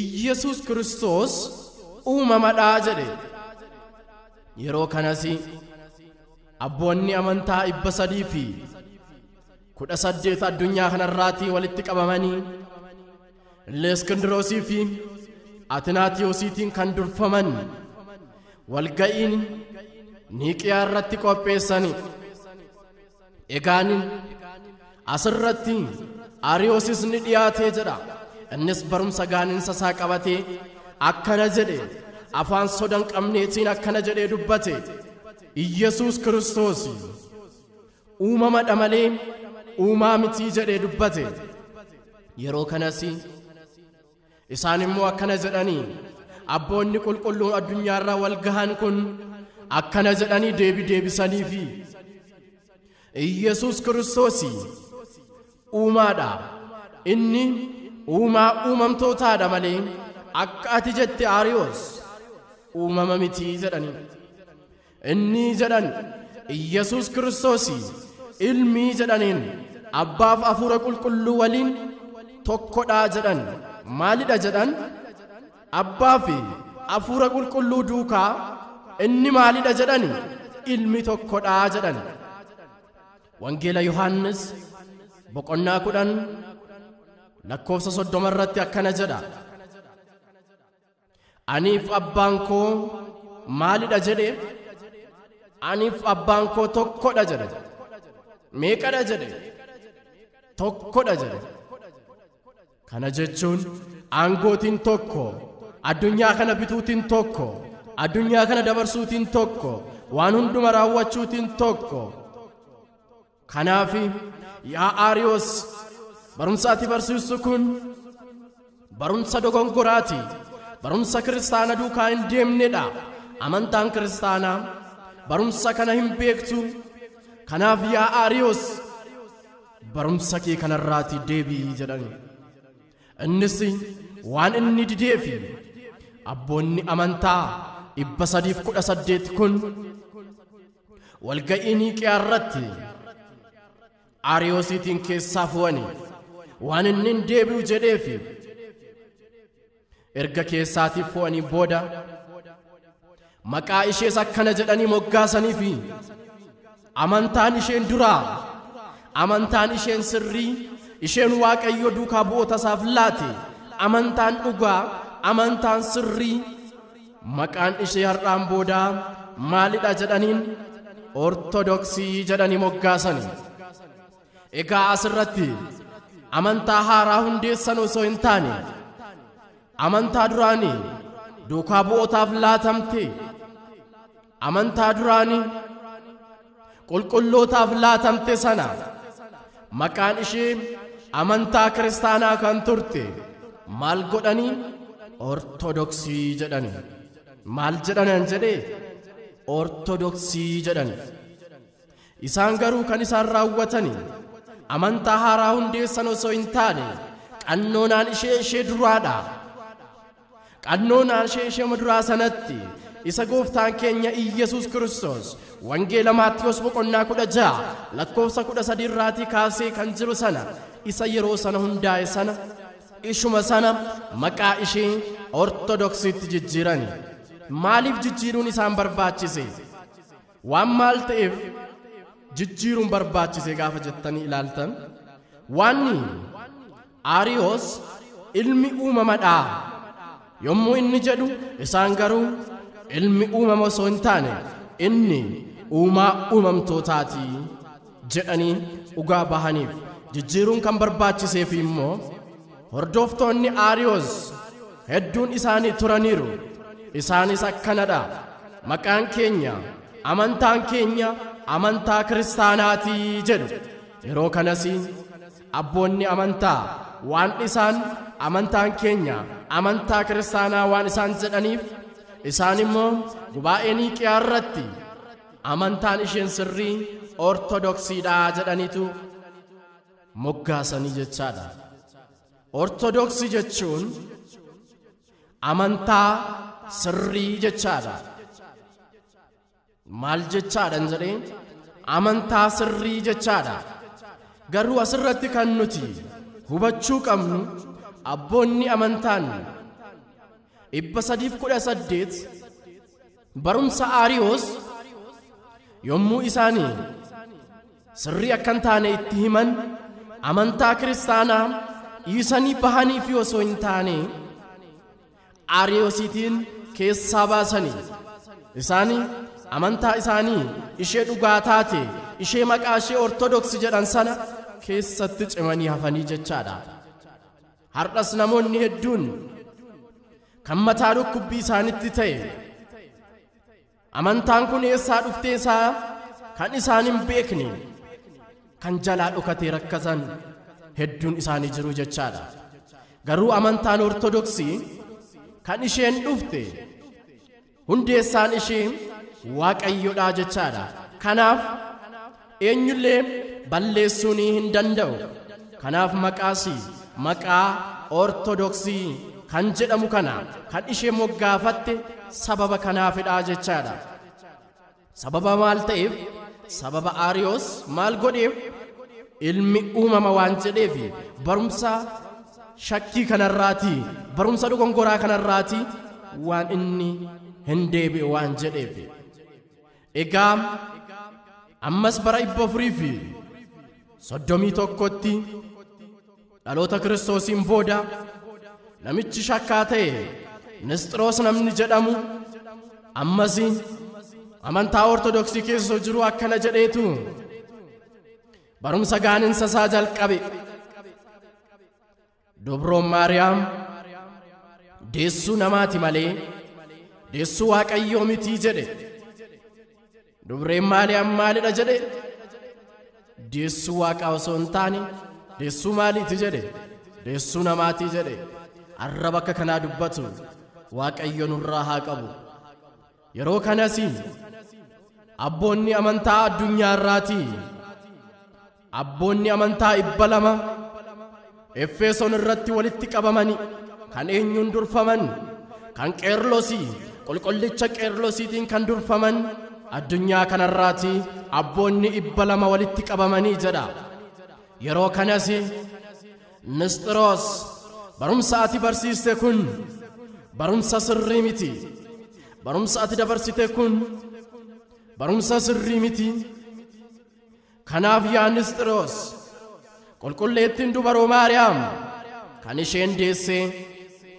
Iyesuus Kiristoos uumamadhaa jedhe. Yeroo kanas abboonni amantaa 318 addunyaa kanarraatii walitti qabamanii Iskindiroosii fi Atinaatiyoosiitiin kan durfaman walga'iin Niiqiyaa irratti qopheessani. Egaan asirratti Aariyoosis ni dhiyaatee jedha. Innis barumsa gaansa isaa qabatee akkana jedhe, afaan sodan qabneetiin akkana jedhee dubbate: Iyesuus Kiristoos uumamadha malee uumaa mitii jedhee dubbate. Yeroo kanas isaan immoo akkana jedhanii, abboonni qulqulluun addunyaarraa wal gahan kun akkana jedhanii deebisaniifi: Iyesuus Kiristoos uumaadha. Inni uumaa uumamtootaadha malee akka ati jette Aariyoos uumama mitii jedhanii. Inni jedhan Iyesuus Kiristoos ilmii jedhaniin abbaaf hafuura qulqulluu waliin tokkodhaa jedhan. Maalidha jedhan? Abbaa fi hafuura qulqulluu duukaa inni maalidha jedhani? Ilmi tokkodhaa jedhan. Wangeela Yohaannis boqonnaa 10 lakkoofsa 30 irratti akkana jedha: Aniif abbaan koo maalidha jedhe? Aniif abbaan koo tokkodha jedhe. Meeqadha jedhe? Tokkodha jedhe. Kana jechuun aangootiin tokko, addunyaa kana bituutiin tokko, addunyaa kana dabarsuutiin tokko, waan hunduma raawwachuutiin tokko. Kanaaf yaa Aariyoos, barumsa ati barsiistu kun barumsa dogongoraati. Barumsa kiristaana duukaa hin deemnedha. Amantaan kiristaanaa barumsa kana hin beektu. Kanaaf yaa Aariyoos, barumsa kee kanarraati deebii jedhani. Innis waan inni dideefi abboonni amantaa 318 kun walga'ii Niiqiyaa irratti Aariyoosiitiin keessaa fu'ani. Waan inni hin deebi'u jedheefi erga keessaatii fu'anii booda maqaa ishees akkana jedhanii moggaasaniifi: amantaan isheen duraa, amantaan isheen sirrii, isheen Waaqayyo duukaa bu'oota isaaf laate, amantaan dhugaa, amantaan sirrii. Maqaan ishee har'aan booda maalidha jedhaniin? Ortodoksii jedhanii moggaasani. Egaa asirratti amantaa haaraa hundeessan osoo hin taane amantaa duraanii duukaa bu'ootaaf laatamte, amantaa duraanii qulqullootaaf laatamte sana maqaan ishee amantaa kiristaanaa kan turte maal godhanii? Ortodoksii jedhani. Maal jedhanan jedhe? Ortodoksii jedhani. Isaan garuu kan isaan raawwatani amantaa haaraa hundeessan osoo hin taane qannoonaan ishee duraadha. Qannoonaan ishee duraa sanatti isa gooftaan keenya Iyesuus Kiristoos wangeela Maatiyos boqonnaa 16 lakkoofsa 13 irraatii kaasee kan jiru sana, isa yeroo sana hundaa'e sana, ishuma sana maqaa ishee Ortodoksiitti jijjiirani. Maaliif jijjiiruun isaan barbaachise? Waan maal ta'eef jijjiiruun barbaachise gaafa jettanii ilaaltan, waanni Aariyoos ilmi uumamadhaa, yommuu inni jedhu isaan garuu ilmi uumama osoo hin taane inni uumaa uumamtootaati jedhanii dhugaa bahaniif jijjiiruun kan barbaachiseef immoo hordoftoonni Aariyoos hedduun isaanii turaniiru. Isaanis akkanadha: maqaan keenya amantaan keenya amantaa kiristaanaati jedhu. Yeroo kanas abboonni amantaa waan isaan amantaan keenya amantaa kiristaanaa waan isaan jedhaniif isaan immoo gubaa'ee Niiqiyaa irratti amantaan isheen sirrii ortodoksiidha jedhaniitu moggaasanii jechaadha. Ortodoksii jechuun amantaa sirrii jechaadha. Maal jechaadhan jedheen amantaa sirrii jechaadha. Garuu asirratti kan nuti hubachuu qabnu abboonni amantaan 318 barumsa Aariyoos yommuu isaanii sirrii akkan taane itti himan amantaa kiristaanaa dhiisanii bahanii fi osoo hin taane Aariyoosiitiin keessaa baasanii isaanii amantaa isaanii ishee dhugaa taate ishee maqaa ishee ortodoksii jedhan sana keessatti cimanii hafanii jechaadha. Har'as namoonni hedduun kan mataa dhukkubbii isaanitti ta'e amantaan kun eessaa dhuftee isaa kan isaan hin beekne kan jalaa dhokatee rakkatan hedduun isaanii jiru jechaadha. Garuu amantaan ortodoksii kan isheen dhufte hundeessaan ishee Waaqayyodha jechaadha. Kanaaf eenyullee balleessuun hin danda'u. Kanaaf maqaa ortodoksii kan jedhamu kana kan ishee moggaafatte sababa kanaafidha jechaadha. Sababa maal ta'eef? Sababa Aariyoos maal godheef? Ilmi uumama waan jedheef barumsa shakkii kanarraati, barumsa dogongoraa kanarraati waan inni hin deebi'e waan jedheef. Egaa ammas bara 431tti dhaloota Kiristoosiin booda namichi shakkaa ta'e Nisxiroos namni jedhamu ammas amantaa ortodoksii keessa jiru akkana jedheetu barumsa gaaninsa isaa jalqabe. Durbroon Maariyaam deessuu namaati malee deessuu Waaqayyoo miti jedhe. Dubreen Maariyaam maalidha jedhe? Deessuu Waaqaa osoo hin taane deessuu maaliiti jedhe? Deessuu namaati jedhe. Arraba akka kanaa dubbatu Waaqayyo nurraa haa qabu. Yeroo kanas abboonni amantaa addunyaa irraati, abboonni amantaa 200 Efesoon irratti walitti qabamani kan eenyuun durfaman? Kan Qeerlosii, qulqullicha Qeerlosiitiin kan durfaman addunyaa kanarraati abboonni 200 walitti qabamanii jedha. Yeroo kanas Nisxiroos barumsa ati barsiiste kun barumsa sirrii miti, barumsa ati dabarsite kun barumsa sirrii miti. Kanaaf yaa Nisxiroos qulqulleettiin dubaroo Maariyaam kan isheen deesse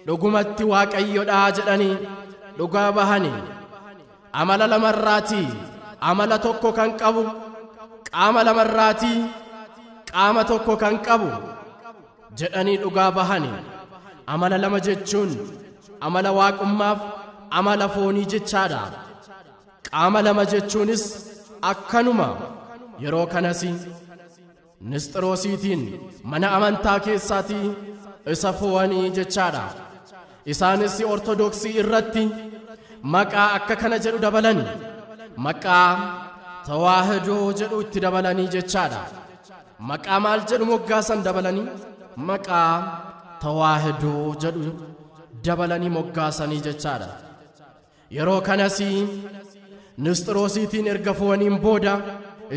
dhugumatti Waaqayyodha jedhanii dhugaa bahanii amala lamarraati, amala tokko kan qabu, qaama lamarraati, qaama tokko kan qabu jedhanii dhugaa bahanii. Amala lama jechuun amala waaqummaaf amala foonii jechaadha. Qaama lama jechuunis akkanuma. Yeroo kanas Nisxiroosiitiin mana amantaa keessaatii isa fo'anii jechaadha. Isaanis ortodoksii irratti maqaa akka kana jedhu dabalani, maqaa tawaahidoo jedhu itti dabalanii jechaadha. Maqaa maal jedhu moggaasan dabalanii? Maqaa tawaahidoo jedhu dabalanii moggaasanii jechaadha. Yeroo kanas Nisxiroosiitiin erga fo'aniin booda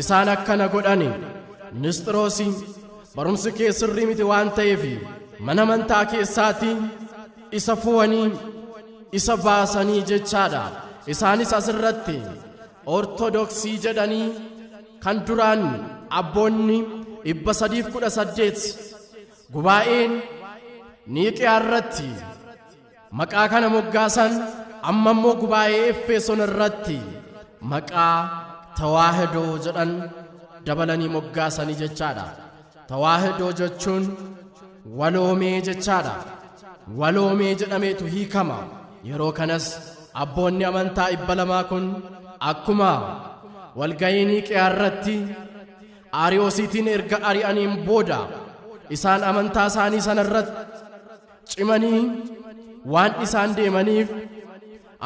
isaan akkana godhani. Nisxiroosii barumsi kee sirrii miti waan ta'eef mana amantaa keessaatii isa fo'anii isa baasanii jechaadha. Isaanis asirratti ortodoksii jedhanii kan duraan abboonni 318 gubaa'een Niiqiyaa irratti maqaa kana moggaasan amma immoo gubaa'ee Efesoon irratti maqaa tawaahidoo jedhan dabalanii moggaasanii jechaadha. Tawaahidoo jechuun waloomee jechaadha. Waloomee jedhameetu hiikama. Yeroo kanas abboonni amantaa 200 kun akkuma walgayii Niiqiyaa irratti Ariyoosiitiin erga ari'aniin booda isaan amantaa isaanii sana irratti cimanii waan isaan deemaniif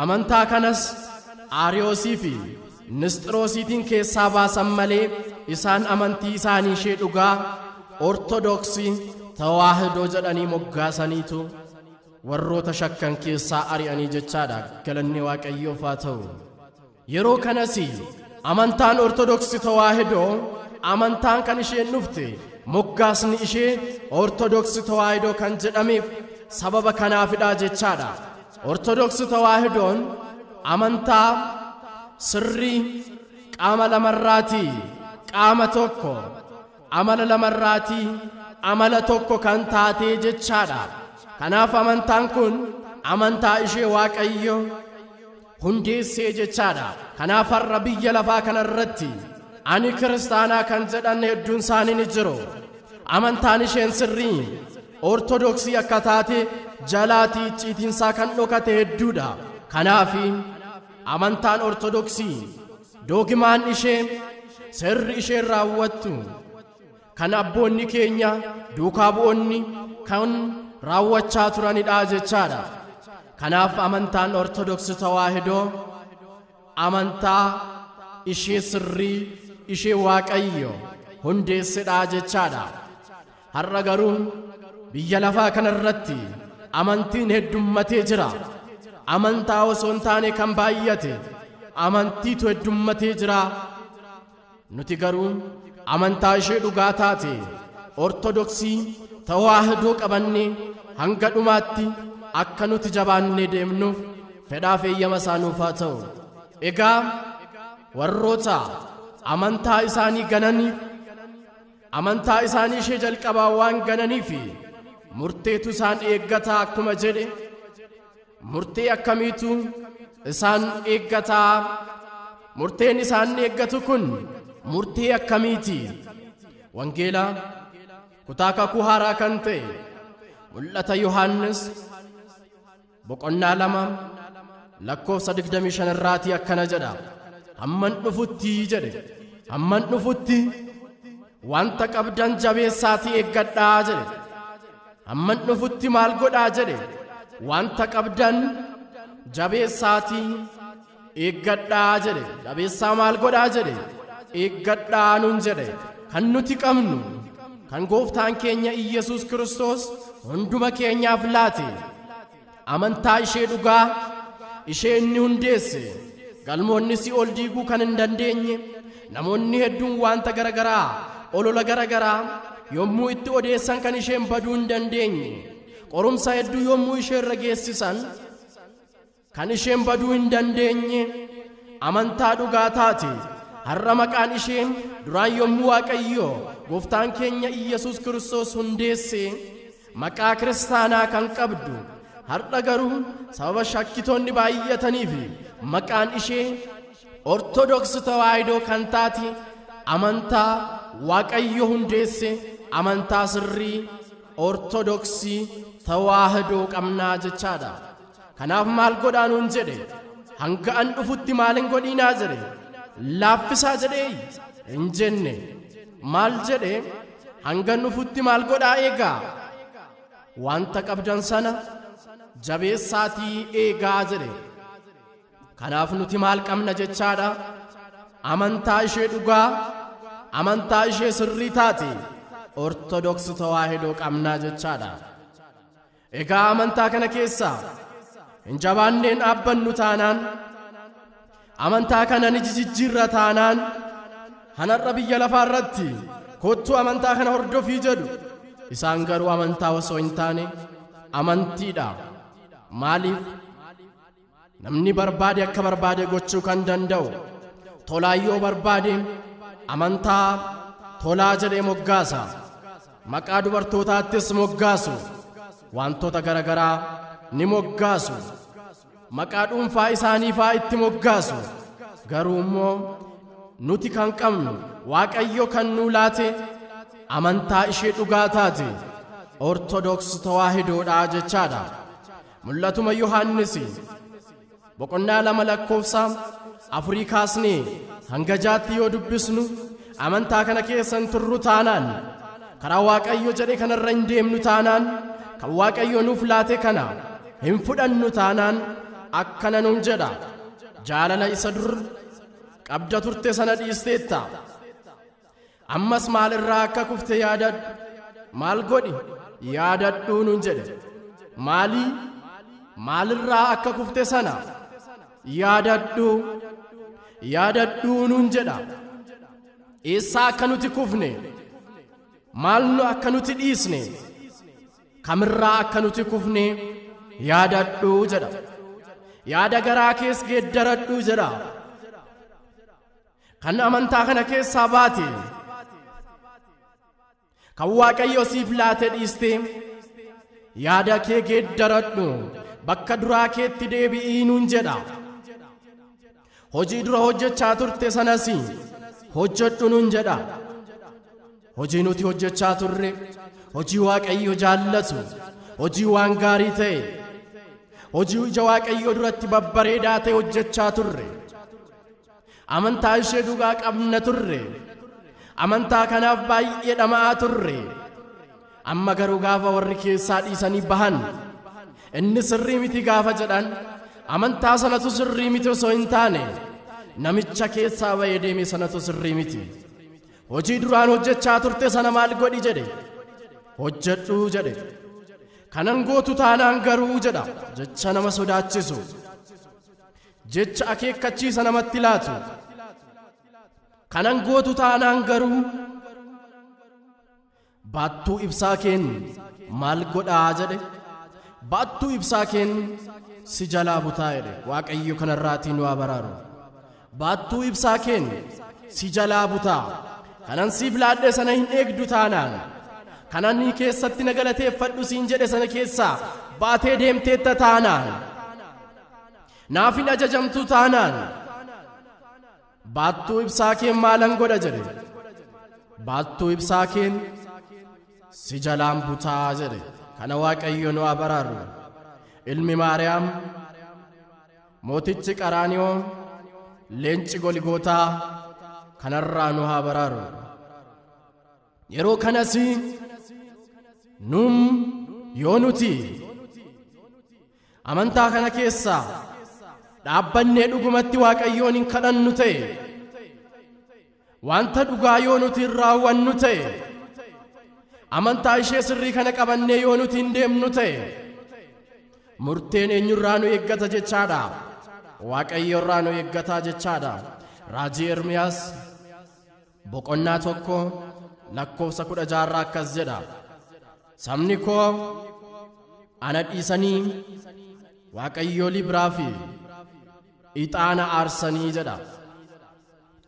amantaa kanas Ariyoosii fi Nisxiroosiitiin keessaa baasan malee isaan amantii isaanii ishee dhugaa Ortodoksii tawaahidoo jedhanii moggaasaniitu warroota shakkan keessaa ari'anii jechaadha. Galanni Waaqayyoof haa ta'u. Yeroo kanas amantaan Ortodoksii tawaahidoo amantaan kan isheen dhufte moggaasni ishee Ortodoksii tawaahidoo kan jedhameef sababa kanaafidha jechaadha. Ortodoksii tawaahidoon amantaa sirrii qaama lamarraatii qaama tokko amala lamarraatii amala tokko kan taatee jechaadha. Kanaaf amantaan kun amantaa ishee Waaqayyo hundeessee jechaadha. Kanaaf har'a biyya lafaa kanarratti ani kiristaanaa kan jedhan hedduun isaanii ni jiru. Amantaan isheen sirrii Ortodoksii akka taate jalaatii icciitiinsaa kan dhokate hedduudha. Kanaaf amantaan Ortodoksii doogimaan ishee sirri isheen raawwattu kan abboonni keenya duukaa bu'oonni kan raawwachaa turanidha jechaadha. Kanaaf amantaan Ortodoksii tawaahidoo amantaa ishee sirrii ishee Waaqayyo hundeessedha jechaadha. Har'a garuu biyya lafaa kanarratti amantiin heddummatee jira. Amantaa osoo hin taane kan baay'ate amantiitu heddummatee jira. Nuti garuu amantaa ishee dhugaa taate Ortodoksii tawaahidoo qabannee hanga dhumaatti akka nuti jabaannee deemnuuf fedhaaf eeyyama isaa nuuf haa ta'u. Egaa warroota amantaa isaanii gananiif amantaa isaanii ishee jalqabaa waan gananiif murteetu isaan eeggataa akkuma jedhe murtee akkamiitu isaan eeggataa? Murteen isaan eeggatu kun murtee akkamiiti? Wangeela kutaa kakuu haaraa kan ta'e mul'ata Yohaannis boqonnaa 2 lakkoofsa 25 irraatii akkana jedha. Hamman dhufutti jedhe, hamman dhufutti wanta qabdan jabeessaatii eeggadhaa jedhe. Hamman dhufutti maal godhaa jedhe, wanta qabdan jabeessaatii eeggadhaa jedhe. Jabeessaa maal godhaa jedhe, eeggadhaa nuun jedhe. Kan nuti qabnu kan gooftaan keenya Iyesuus Kiristoos hunduma keenyaaf laate amantaa ishee dhugaa ishee inni hundeesse galmoonni si ol diiguu kan hin dandeenye namoonni hedduun wanta garagaraa olola garagaraa yommuu itti odeessan kan isheen baduu hin dandeenye qorumsa hedduu yommuu ishee irra geessisan kan isheen baduu hin dandeenye amantaa dhugaa taate har'a maqaan isheen duraan yommuu Waaqayyo gooftaan keenya Iyesuus Kiristoos hundeesse maqaa kiristaanaa kan qabdu har'a garuu sababa shakkitoonni baay'ataniif maqaan ishee Ortodoksii tawaahidoo kan taate amantaa Waaqayyo hundeesse amantaa sirrii Ortodoksii tawaahidoo qabnaa jechaadha. Kanaaf maal godhaa nuun jedhe, hanga an dhufutti maal hin godhinaa jedhe, laaffisaa jedhee hin jenne. Maal jedhe, hanga dhufutti maal godhaa eegaa, wanta qabdan sana jabeessaatii eegaa jedhe. Kanaaf nuti maal qabna jechaadha, amantaa ishee dhugaa amantaa ishee sirrii taate Ortodoksii tawaahidoo qabnaa jechaadha. Egaa amantaa kana keessaa hin jabaanneen dhaabbannu taanaan amantaa kana ni jijjiirra taanaan hanarra biyya lafaa irratti kottuu amantaa kana hordofii jedhu isaan garuu amantaa osoo hin taane amantiidha. Maaliif namni barbaade akka barbaade gochuu kan danda'u tolaayyoo barbaade amantaa tolaa jedhee moggaasa, maqaa dubartootaattis moggaasu, wantoota garagaraa ni moggaasu maqaa dhuunfaa isaaniifaa itti moggaasu garuu immoo nuti kan qabnu Waaqayyo kan nuu laate amantaa ishee dhugaa taate Ortodoks Tawaahidoodhaa jechaadha. Mul'atuma Yohaannis boqonnaa 2 lakkoofsa 4 kaasnee hanga 6tti yoo dubbisnu amantaa kana keessan turru taanaan karaa Waaqayyo jedhe kanarra hin deemnu taanaan kan Waaqayyo nuuf laate kana hin fudhannu taanaan akkana nuun jedha jaalala isa dur qabda turte sana dhiisteetta ammas maalirraa akka kufte yaadadhu maal godhi yaadadhu nuun jedhe maalirraa akka kufte sana yaadadhu nuun jedha eessaa akka nuti kufne maalnu akka nuti dhiisne kamirraa akka nuti kufne yaadadhu jedha yaada garaa kees geeddaradhu jedha kan amantaa kana keessaa baate kan Waaqayyo siif laate dhiiste yaada kee geeddaradhu bakka duraa keetti deebi'ii nuun jedha hojii dura hojjechaa turte sanas hojjedhu nuun jedha hojii nuti hojjechaa turre hojii Waaqayyo jaallatu hojii waan gaarii ta'e hojii ija Waaqayyo duratti babbareedaa ta'e hojjechaa turre amantaa ishee dhugaa qabna turre amantaa kanaaf baay'ee dhama'aa turre amma garuu gaafa warri keessaa dhiisanii bahan inni sirrii miti gaafa jedhan amantaa sanatu sirrii miti osoo hin taane namicha keessaa ba'ee deeme sanatu sirrii miti hojii duraan hojjechaa turte sana maal godhi jedhe hojjedhu jedhe kanan gootu taanaan garuu jedha jecha nama sodaachisu jecha akeekkachiisa namatti laatu kanan gootu taanaan garuu baattuu ibsaa keen maal godhaa jedhe baattuu ibsaa keen si jalaa butaa jedhe Waaqayyo kanarraatii nu abaraaru baattuu ibsaa keen si jalaa butaa kanan siif laadhe sana hin eegdu taanaan kanan ni keessatti na galateeffadhu siin jedhe sana keessaa baatee deemteetta taanaan naaf hin ajajamtu taanaan baattuu ibsaa keen maalan godha jedhe baattuu ibsaa keen si jalaan butaa jedhe kana Waaqayyo nu abaraaru ilmi Maariyaam mootichi Qaraaniyoo leenci Golgootaa kanarraa nu abaraaru yeroo kanas yoo nuti amantaa kana keessaa dhaabbannee dhugumatti Waaqayyoon hin kadhannu ta'e wanta dhugaa yoo nuti raawwannu ta'e amantaa ishee sirrii kana qabannee yoo nuti hin deemnu ta'e murteen eenyurraa nu eeggata jechaadha Waaqayyoorraa nu eeggata jechaadha raajii Ermiyaas boqonnaa 1 lakkoofsa 16 akkas jedha sabni koo ana dhiisanii Waaqayyoolii biraa fi ixaana aarsanii jedha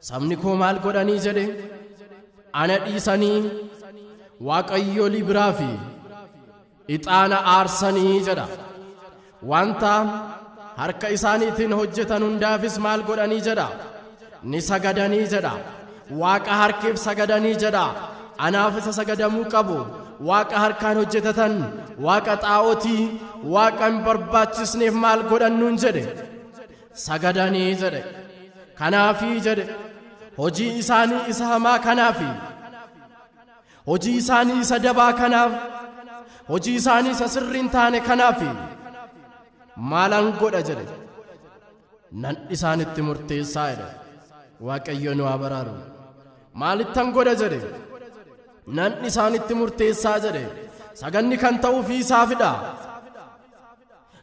sabni koo maal godhanii jedhe ana dhiisanii Waaqayyoolii biraa fi ixaana aarsanii jedha wanta harka isaaniitiin hojjetan hundaafis maal godhanii jedha ni sagadanii jedha Waaqa harkeef sagadanii jedha anaaf isa sagadamuu qabu Waaqa harkaan hojjetatan Waaqa xaa'otii Waaqa hin barbaachisneef maal godhannuun jedhe sagadanii jedhe kanaafii jedhe hojii isaanii isa hamaa kanaafi hojii isaanii isa dabaa kanaaf hojii isaanii isa sirriin taane kanaafi maalan godha jedhe nan isaanitti murteessaa jedhe Waaqayyo nu abaraaru maalittan godha jedhe nan isaanitti murteessaa jedhe saganni kan ta'uu fi isaafidha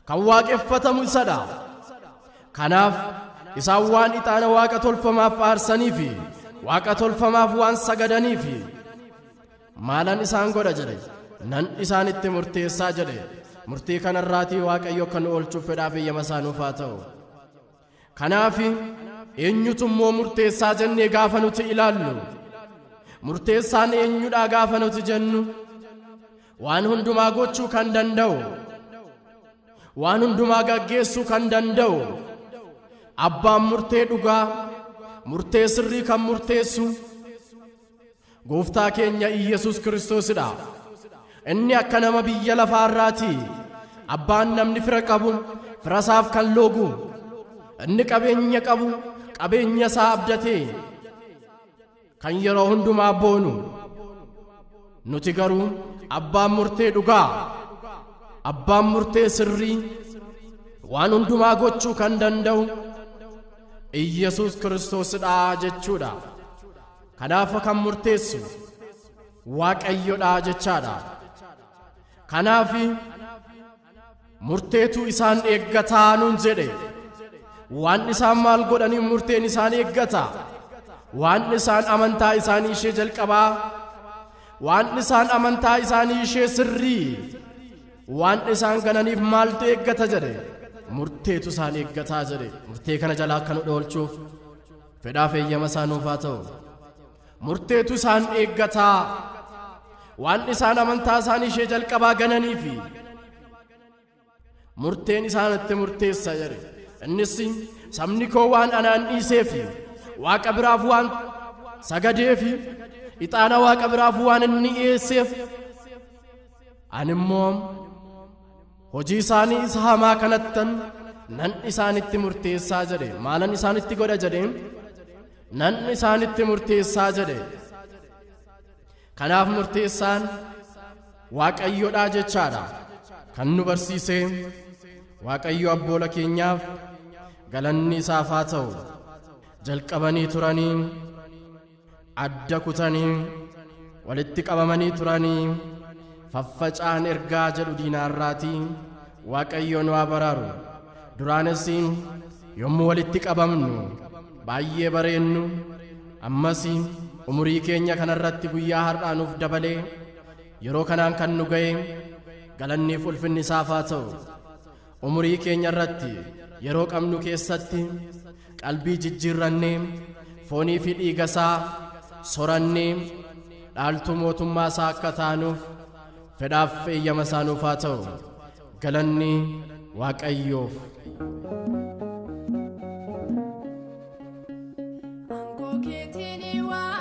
kan waaqeffatamu isadha kanaaf isaan waan ixaana Waaqa tolfamaaf aarsanii fi Waaqa tolfamaaf waan sagadanii fi maalan isaan godha jedhe nan isaanitti murteessaa jedhe murtii kanarraatii Waaqayyo kan oolchuuf fedhaaf eeyyama isaanuuf haa ta'u kanaaf eenyutu immoo murteessaa jennee gaafa nuti ilaallu murteessaan eenyudha gaafa nuti jennu waan hundumaa gochuu kan danda'u waan hundumaa gaggeessuu kan danda'u abbaan murtee dhugaa murtee sirrii kan murteessu gooftaa keenya Iyesuus Kiristoosidha. Inni akka nama biyya lafaarraati abbaan namni fira qabu firasaaf kan loogu inni qabeenya qabu qabeenya isaa abdatee kan yeroo hundumaa boonu nuti garuu abbaan murtee dhugaa abbaan murtee sirrii waan hundumaa gochuu kan danda'u Iyesuus Kiristoosidha jechuudha. Kanaaf kan murteessu Waaqayyodha jechaadha. Kanaaf murteetu isaan eeggataa nuun jedhe. Waan isaan maal godhanii murteen isaan eeggata? Waan isaan amantaa isaanii ishee jalqabaa, waan isaan amantaa isaanii ishee sirrii, waan isaan gananiif maaltu eeggata jedhe? Murteetu isaan eeggataa jedhe. Murtee kana jalaa akka nu dhoolchuuf fedhaaf eeyyama isaa nuuf haa ta'u. Murteetu isaan eeggataa, waan isaan amantaa isaanii ishee jalqabaa gananiifi murteen isaanitti murteessa jedhe. Innis sabni koo waan anaan dhiiseefi Waaqa biraaf waan sagadeefi ixaana Waaqa biraaf waan inni dhiyeesseef ani immoo hojii isaanii isa hamaa kanattan nan isaanitti murteessaa jedhe. Maalan isaanitti godha jedhe? Nan isaanitti murteessaa jedhe. Kanaaf murteessaan Waaqayyodha jechaadha. Kan nu barsiise Waaqayyo abboola keenyaaf galanni isaaf haa ta'u. Jalqabanii turanii adda kutanii walitti qabamanii turanii faffacaan ergaa jedhu diinaarraatii Waaqayyo nu haa baraaru. Duraanis yommuu walitti qabamnu baay'ee bareennu ammas umurii keenya kanarratti guyyaa har'aa nuuf dabalee yeroo kanaan kan nu ga'e galanniif ulfinni isaaf haa ta'u. Umurii keenya irratti yeroo qabnu keessatti qalbii jijjiirrannee foonii fi dhiiga isaa sorannee dhaaltuu mootummaa isaa akka taanuuf fedhaaf eeyyama isaa nuuf haa ta'u. Galanni Waaqayyoof. Angoo keetiin waa